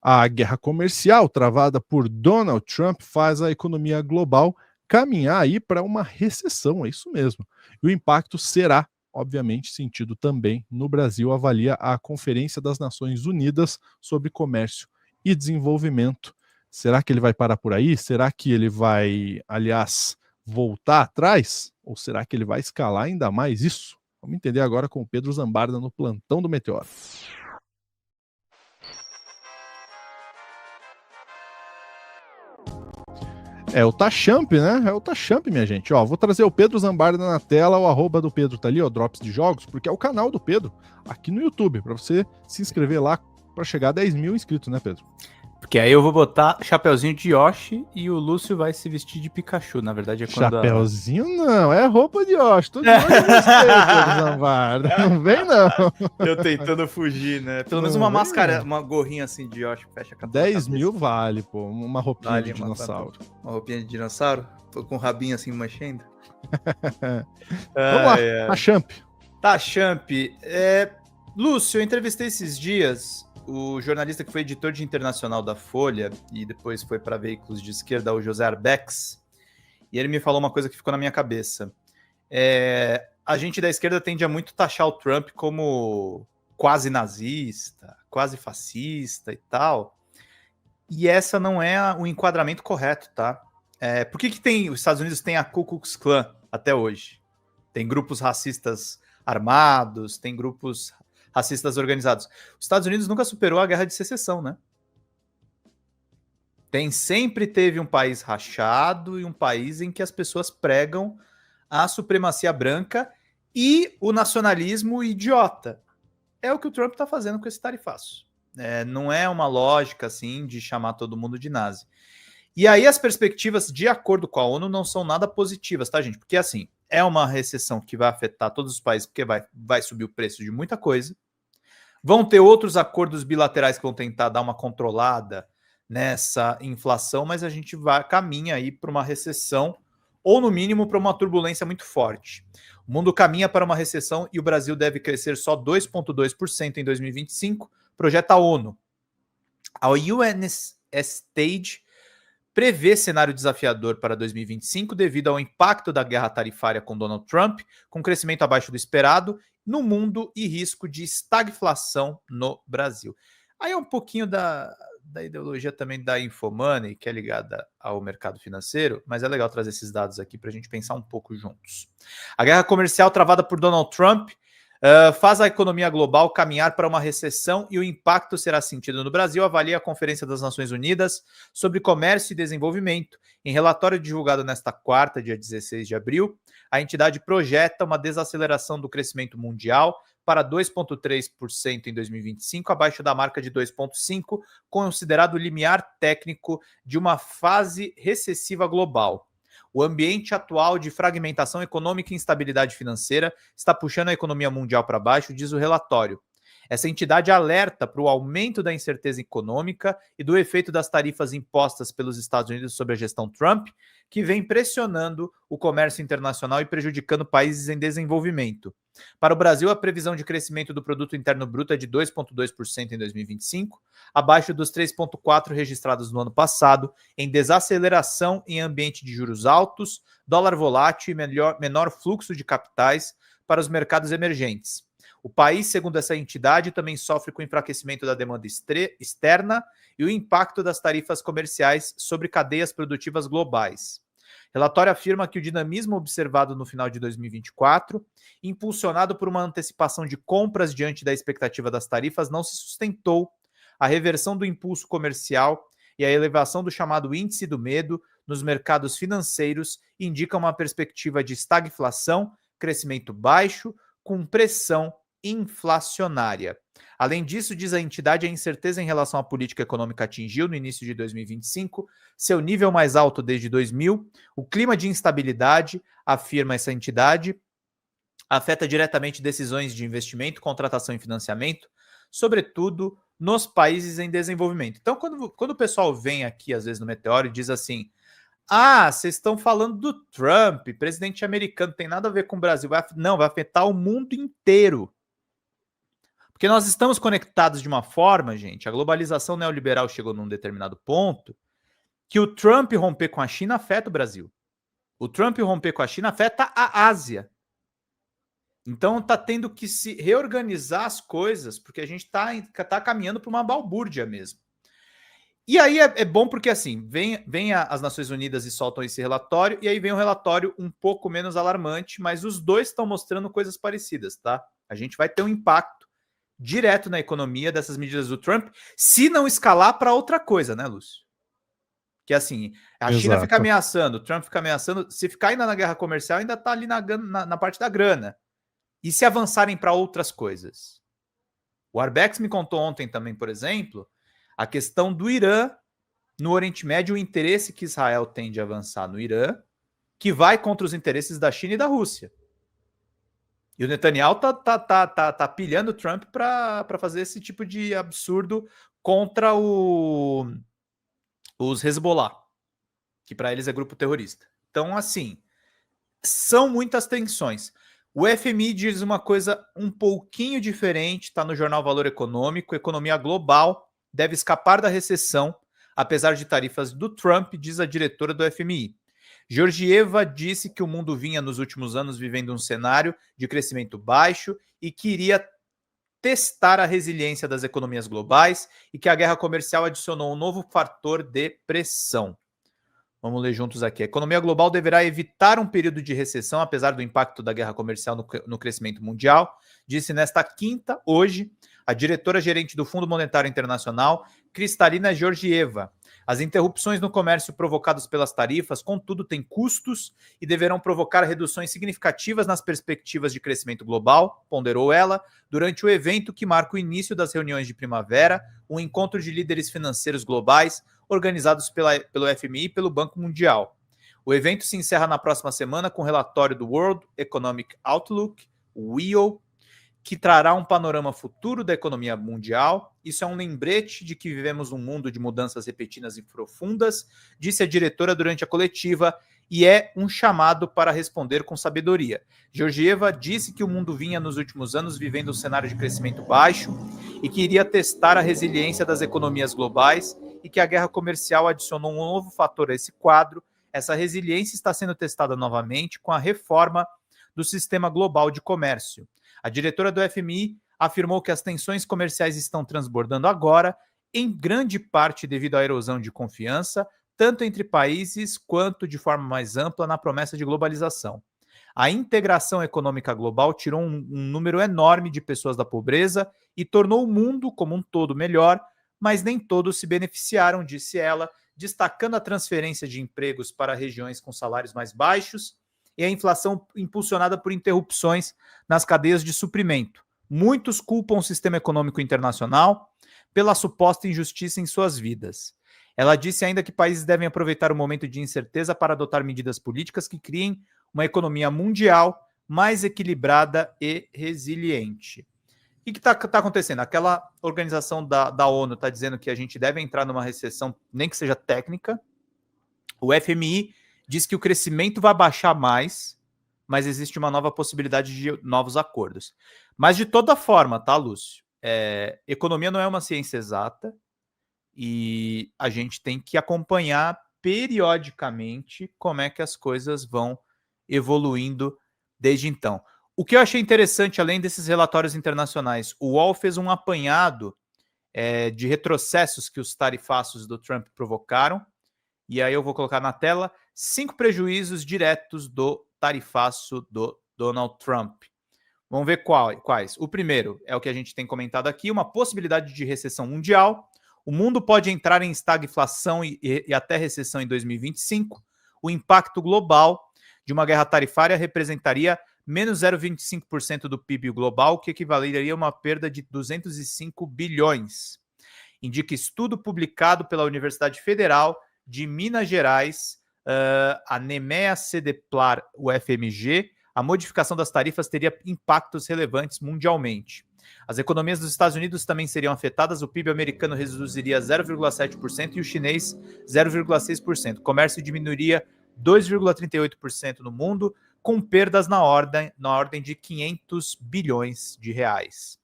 A guerra comercial travada por Donald Trump faz a economia global caminhar aí para uma recessão, é isso mesmo. E o impacto será, obviamente, sentido também no Brasil, avalia a Conferência das Nações Unidas sobre Comércio e Desenvolvimento. Será que ele vai parar por aí? Será que ele vai, aliás, voltar atrás? Ou será que ele vai escalar ainda mais isso? Vamos entender agora com o Pedro Zambarda no Plantão do Meteoro. É o Tachamp, né? É o Tachamp, minha gente. Ó, vou trazer o Pedro Zambarda na tela, o arroba do Pedro tá ali, ó, Drops de Jogos, porque é o canal do Pedro aqui no YouTube, para você se inscrever lá para chegar a 10 mil inscritos, né, Pedro? Porque aí eu vou botar chapeuzinho de Yoshi e o Lúcio vai se vestir de Pikachu. Na verdade é quando Chapeuzinho não, é roupa de Yoshi. Tô de olho em você, Pedro Zambarda. Não vem não. Eu tentando fugir, né? Pelo menos Não uma vem, máscara, não. uma gorrinha assim de Yoshi que fecha a 10 mil vale, pô. Uma roupinha Vale de dinossauro. uma roupinha de dinossauro? Tô com o rabinho assim mexendo. Vamos lá, Tachamp. Tachamp. Lúcio, eu entrevistei esses dias o jornalista que foi editor de internacional da Folha e depois foi para veículos de esquerda, o José Arbex, e ele me falou uma coisa que ficou na minha cabeça. A gente da esquerda tende a muito taxar o Trump como quase nazista, quase fascista e tal, e essa não é o enquadramento correto, tá? Por que os Estados Unidos têm a Ku Klux Klan até hoje? Tem grupos racistas armados, tem grupos racistas organizados. Os Estados Unidos nunca superou a Guerra de Secessão, né? Sempre teve um país rachado e um país em que as pessoas pregam a supremacia branca e o nacionalismo idiota. É o que o Trump está fazendo com esse tarifaço. Não é uma lógica assim de chamar todo mundo de nazi. E aí as perspectivas, de acordo com a ONU, não são nada positivas, tá, gente? Porque assim, é uma recessão que vai afetar todos os países, porque vai subir o preço de muita coisa. Vão ter outros acordos bilaterais que vão tentar dar uma controlada nessa inflação, mas a gente caminha aí para uma recessão, ou no mínimo para uma turbulência muito forte. O mundo caminha para uma recessão e o Brasil deve crescer só 2,2% em 2025, projeta a ONU. A UNStage prevê cenário desafiador para 2025 devido ao impacto da guerra tarifária com Donald Trump, com crescimento abaixo do esperado no mundo e risco de estagflação no Brasil. Aí é um pouquinho da ideologia também da Infomoney, que é ligada ao mercado financeiro, mas é legal trazer esses dados aqui para a gente pensar um pouco juntos. A guerra comercial travada por Donald Trump faz a economia global caminhar para uma recessão e o impacto será sentido no Brasil, avalia a Conferência das Nações Unidas sobre Comércio e Desenvolvimento. Em relatório divulgado nesta quarta, dia 16 de abril, a entidade projeta uma desaceleração do crescimento mundial para 2,3% em 2025, abaixo da marca de 2,5%, considerado o limiar técnico de uma fase recessiva global. O ambiente atual de fragmentação econômica e instabilidade financeira está puxando a economia mundial para baixo, diz o relatório. Essa entidade alerta para o aumento da incerteza econômica e do efeito das tarifas impostas pelos Estados Unidos sobre a gestão Trump, que vem pressionando o comércio internacional e prejudicando países em desenvolvimento. Para o Brasil, a previsão de crescimento do produto interno bruto é de 2,2% em 2025, abaixo dos 3,4% registrados no ano passado, em desaceleração em ambiente de juros altos, dólar volátil e menor fluxo de capitais para os mercados emergentes. O país, segundo essa entidade, também sofre com o enfraquecimento da demanda externa e o impacto das tarifas comerciais sobre cadeias produtivas globais. Relatório afirma que o dinamismo observado no final de 2024, impulsionado por uma antecipação de compras diante da expectativa das tarifas, não se sustentou. A reversão do impulso comercial e a elevação do chamado índice do medo nos mercados financeiros indicam uma perspectiva de estagflação, crescimento baixo, com pressão inflacionária. Além disso, diz a entidade, a incerteza em relação à política econômica atingiu, no início de 2025, seu nível mais alto desde 2000. O clima de instabilidade, afirma essa entidade, afeta diretamente decisões de investimento, contratação e financiamento, sobretudo nos países em desenvolvimento. Então, quando o pessoal vem aqui, às vezes, no Meteoro e diz assim: vocês estão falando do Trump, presidente americano, tem nada a ver com o Brasil. Não, vai afetar o mundo inteiro. Porque nós estamos conectados de uma forma, gente, a globalização neoliberal chegou num determinado ponto que o Trump romper com a China afeta o Brasil. O Trump romper com a China afeta a Ásia. Então tá tendo que se reorganizar as coisas, porque a gente tá caminhando para uma balbúrdia mesmo. E aí é bom porque assim, vem as Nações Unidas e soltam esse relatório, e aí vem um relatório um pouco menos alarmante, mas os dois estão mostrando coisas parecidas, tá? A gente vai ter um impacto direto na economia dessas medidas do Trump, se não escalar para outra coisa, né, Lúcio? Que assim, a China fica ameaçando, o Trump fica ameaçando, se ficar ainda na guerra comercial, ainda tá ali na parte da grana. E se avançarem para outras coisas? O Arbex me contou ontem também, por exemplo, a questão do Irã no Oriente Médio, o interesse que Israel tem de avançar no Irã, que vai contra os interesses da China e da Rússia. E o Netanyahu tá pilhando o Trump para fazer esse tipo de absurdo contra os Hezbollah, que para eles é grupo terrorista. Então, assim, são muitas tensões. O FMI diz uma coisa um pouquinho diferente, está no jornal Valor Econômico, economia global deve escapar da recessão, apesar de tarifas do Trump, diz a diretora do FMI. Georgieva disse que o mundo vinha nos últimos anos vivendo um cenário de crescimento baixo e queria testar a resiliência das economias globais e que a guerra comercial adicionou um novo fator de pressão. Vamos ler juntos aqui. A economia global deverá evitar um período de recessão, apesar do impacto da guerra comercial no crescimento mundial, disse nesta quinta, hoje, a diretora-gerente do Fundo Monetário Internacional, Kristalina Georgieva. As interrupções no comércio provocadas pelas tarifas, contudo, têm custos e deverão provocar reduções significativas nas perspectivas de crescimento global, ponderou ela, durante o evento que marca o início das reuniões de primavera, um encontro de líderes financeiros globais organizados pelo FMI e pelo Banco Mundial. O evento se encerra na próxima semana com o relatório do World Economic Outlook, o WEO, que trará um panorama futuro da economia mundial. Isso é um lembrete de que vivemos num mundo de mudanças repentinas e profundas, disse a diretora durante a coletiva, e é um chamado para responder com sabedoria. Georgieva disse que o mundo vinha nos últimos anos vivendo um cenário de crescimento baixo e que iria testar a resiliência das economias globais e que a guerra comercial adicionou um novo fator a esse quadro. Essa resiliência está sendo testada novamente com a reforma do sistema global de comércio. A diretora do FMI afirmou que as tensões comerciais estão transbordando agora, em grande parte devido à erosão de confiança, tanto entre países quanto de forma mais ampla na promessa de globalização. A integração econômica global tirou um número enorme de pessoas da pobreza e tornou o mundo como um todo melhor, mas nem todos se beneficiaram, disse ela, destacando a transferência de empregos para regiões com salários mais baixos e a inflação impulsionada por interrupções nas cadeias de suprimento. Muitos culpam o sistema econômico internacional pela suposta injustiça em suas vidas. Ela disse ainda que países devem aproveitar o momento de incerteza para adotar medidas políticas que criem uma economia mundial mais equilibrada e resiliente. O que está acontecendo? Aquela organização da ONU está dizendo que a gente deve entrar numa recessão, nem que seja técnica. O FMI diz que o crescimento vai baixar mais, mas existe uma nova possibilidade de novos acordos. Mas de toda forma, tá, Lúcio? Economia não é uma ciência exata e a gente tem que acompanhar periodicamente como é que as coisas vão evoluindo desde então. O que eu achei interessante, além desses relatórios internacionais, o UOL fez um apanhado de retrocessos que os tarifaços do Trump provocaram, e aí eu vou colocar na tela 5 prejuízos diretos do tarifaço do Donald Trump. Vamos ver quais. O primeiro é o que a gente tem comentado aqui, uma possibilidade de recessão mundial. O mundo pode entrar em estagflação e até recessão em 2025. O impacto global de uma guerra tarifária representaria menos 0,25% do PIB global, que equivaleria a uma perda de 205 bilhões. Indica estudo publicado pela Universidade Federal de Minas Gerais, a Nemea Cedeplar, UFMG. A modificação das tarifas teria impactos relevantes mundialmente. As economias dos Estados Unidos também seriam afetadas, o PIB americano reduziria 0,7% e o chinês 0,6%. O comércio diminuiria 2,38% no mundo, com perdas na ordem de 500 bilhões de reais.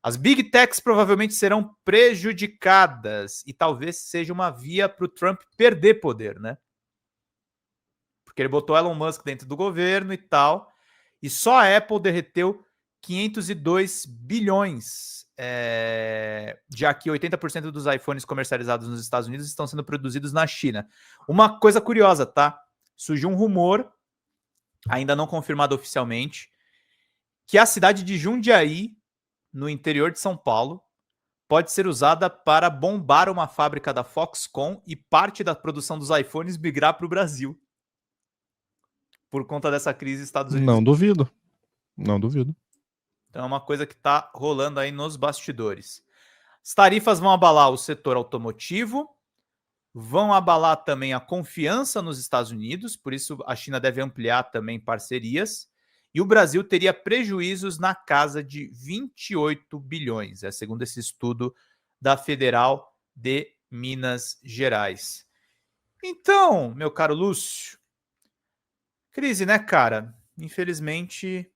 As Big Techs provavelmente serão prejudicadas e talvez seja uma via para o Trump perder poder, né? Porque ele botou Elon Musk dentro do governo e tal, e só a Apple derreteu 502 bilhões, já que 80% dos iPhones comercializados nos Estados Unidos estão sendo produzidos na China. Uma coisa curiosa, tá? Surgiu um rumor, ainda não confirmado oficialmente, que a cidade de Jundiaí, no interior de São Paulo, pode ser usada para bombar uma fábrica da Foxconn e parte da produção dos iPhones migrar para o Brasil. Por conta dessa crise Estados Unidos. Não duvido. Não duvido. Então é uma coisa que está rolando aí nos bastidores. As tarifas vão abalar o setor automotivo, vão abalar também a confiança nos Estados Unidos, por isso a China deve ampliar também parcerias, e o Brasil teria prejuízos na casa de 28 bilhões, segundo esse estudo da Federal de Minas Gerais. Então, meu caro Lúcio, crise, né, cara? Infelizmente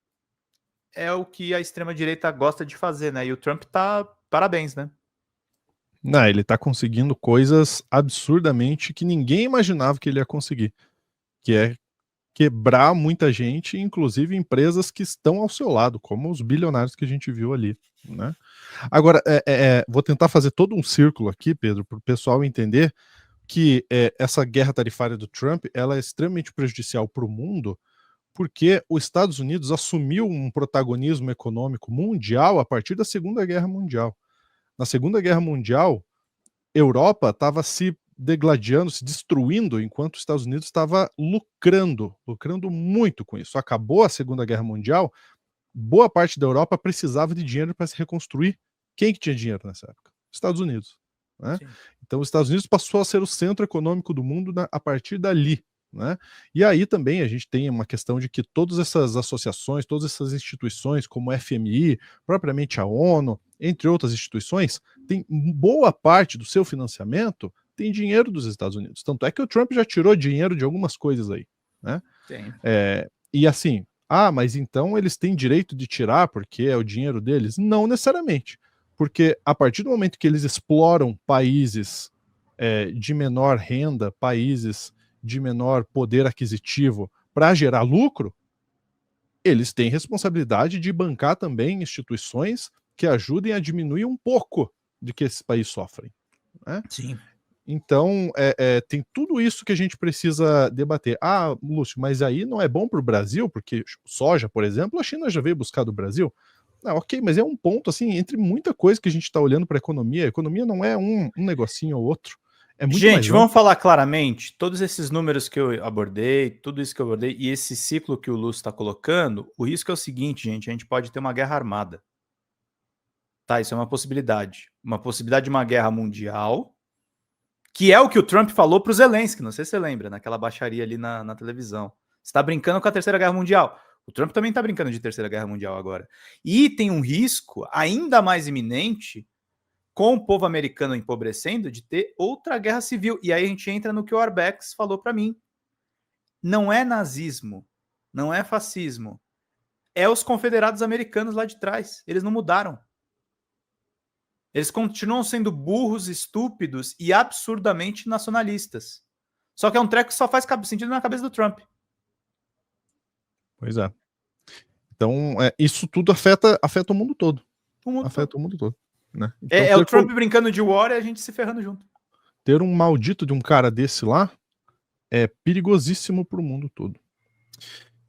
é o que a extrema-direita gosta de fazer, né? E o Trump tá... Parabéns, né? Não, ele tá conseguindo coisas absurdamente que ninguém imaginava que ele ia conseguir. Que é quebrar muita gente, inclusive empresas que estão ao seu lado, como os bilionários que a gente viu ali, né? Agora, vou tentar fazer todo um círculo aqui, Pedro, para o pessoal entender que essa guerra tarifária do Trump, ela é extremamente prejudicial para o mundo, porque os Estados Unidos assumiu um protagonismo econômico mundial a partir da Segunda Guerra Mundial. Na Segunda Guerra Mundial, Europa estava se degladiando, se destruindo, enquanto os Estados Unidos estava lucrando muito com isso. Acabou a Segunda Guerra Mundial, boa parte da Europa precisava de dinheiro para se reconstruir. Quem que tinha dinheiro nessa época? Estados Unidos. Né? Então os Estados Unidos passou a ser o centro econômico do mundo a partir dali. Né? E aí também a gente tem uma questão de que todas essas associações, todas essas instituições, como o FMI, propriamente a ONU, entre outras instituições, tem boa parte do seu financiamento tem dinheiro dos Estados Unidos. Tanto é que o Trump já tirou dinheiro de algumas coisas aí. Né? E assim, mas então eles têm direito de tirar porque é o dinheiro deles? Não necessariamente. Porque a partir do momento que eles exploram países de menor renda, países de menor poder aquisitivo para gerar lucro, eles têm responsabilidade de bancar também instituições que ajudem a diminuir um pouco de que esses países sofrem. Né? Sim. Então, tem tudo isso que a gente precisa debater. Lúcio, mas aí não é bom para o Brasil, porque soja, por exemplo, a China já veio buscar do Brasil. Ok, mas é um ponto, assim, entre muita coisa que a gente está olhando para a economia. A economia não é um negocinho ou outro. É muito gente, vamos falar claramente, todos esses números que eu abordei, tudo isso que eu abordei, e esse ciclo que o Lúcio está colocando, o risco é o seguinte, gente, a gente pode ter uma guerra armada. Tá, isso é uma possibilidade. Uma possibilidade de uma guerra mundial, que é o que o Trump falou para o Zelensky, não sei se você lembra, naquela baixaria ali na televisão. Você está brincando com a Terceira Guerra Mundial. O Trump também está brincando de Terceira Guerra Mundial agora. E tem um risco ainda mais iminente, com o povo americano empobrecendo, de ter outra guerra civil. E aí a gente entra no que o Arbex falou para mim. Não é nazismo, não é fascismo. É os confederados americanos lá de trás. Eles não mudaram. Eles continuam sendo burros, estúpidos e absurdamente nacionalistas. Só que é um treco que só faz sentido na cabeça do Trump. Pois é. Então, isso tudo afeta o mundo todo. Afeta o mundo todo. Né? Então, o Trump brincando de war e a gente se ferrando junto. Ter um maldito de um cara desse lá é perigosíssimo para o mundo todo.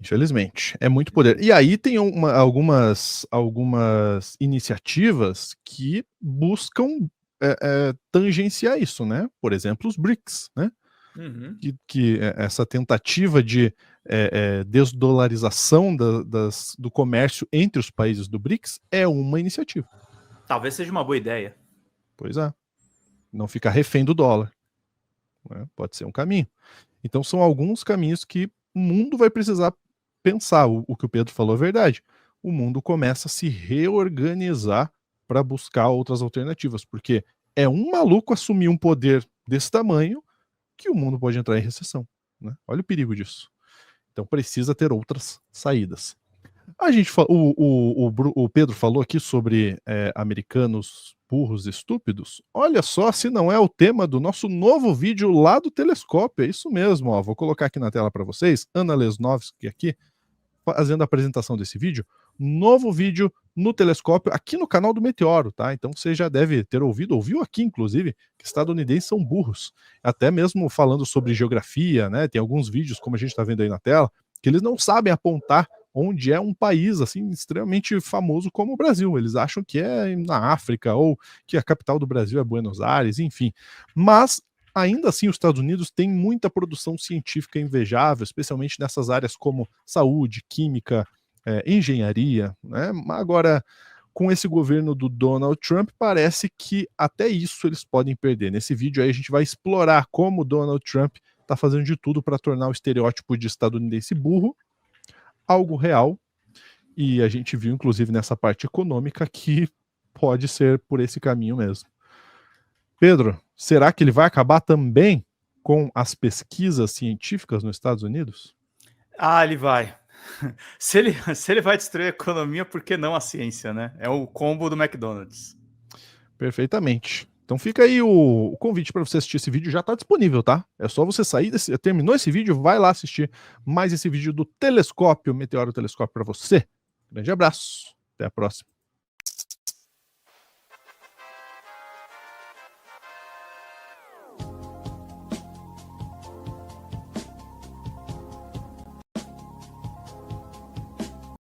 Infelizmente. É muito poder. E aí tem algumas iniciativas que buscam tangenciar isso, né? Por exemplo, os BRICS, né? Uhum. Que essa tentativa de desdolarização do comércio entre os países do BRICS é uma iniciativa. Talvez seja uma boa ideia. Pois é. Não ficar refém do dólar. Né? Pode ser um caminho. Então são alguns caminhos que o mundo vai precisar pensar. O que o Pedro falou é verdade. O mundo começa a se reorganizar para buscar outras alternativas, porque é um maluco assumir um poder desse tamanho que o mundo pode entrar em recessão. Né? Olha o perigo disso. Então precisa ter outras saídas. A gente o Pedro falou aqui sobre americanos burros estúpidos. Olha só se não é o tema do nosso novo vídeo lá do Telescópio. É isso mesmo, ó. Vou colocar aqui na tela para vocês. Ana Lesnovski aqui fazendo a apresentação desse vídeo. Novo vídeo no Telescópio aqui no canal do Meteoro, tá? Então você já deve ter ouviu aqui inclusive, que estadunidenses são burros. Até mesmo falando sobre geografia, né? Tem alguns vídeos, como a gente está vendo aí na tela, que eles não sabem apontar onde é um país assim extremamente famoso como o Brasil. Eles acham que é na África ou que a capital do Brasil é Buenos Aires, enfim. Mas ainda assim, os Estados Unidos têm muita produção científica invejável, especialmente nessas áreas como saúde, química, engenharia, né? Agora, com esse governo do Donald Trump, parece que até isso eles podem perder. Nesse vídeo aí a gente vai explorar como o Donald Trump está fazendo de tudo para tornar o estereótipo de estadunidense burro algo real, e a gente viu, inclusive, nessa parte econômica, que pode ser por esse caminho mesmo. Pedro, será que ele vai acabar também com as pesquisas científicas nos Estados Unidos? Ah, ele vai. Se ele vai destruir a economia, por que não a ciência, né? É o combo do McDonald's. Perfeitamente. Então fica aí o convite para você assistir esse vídeo, já está disponível, tá? É só você sair terminou esse vídeo, vai lá assistir mais esse vídeo do Telescópio, Meteoro Telescópio para você. Grande abraço, até a próxima.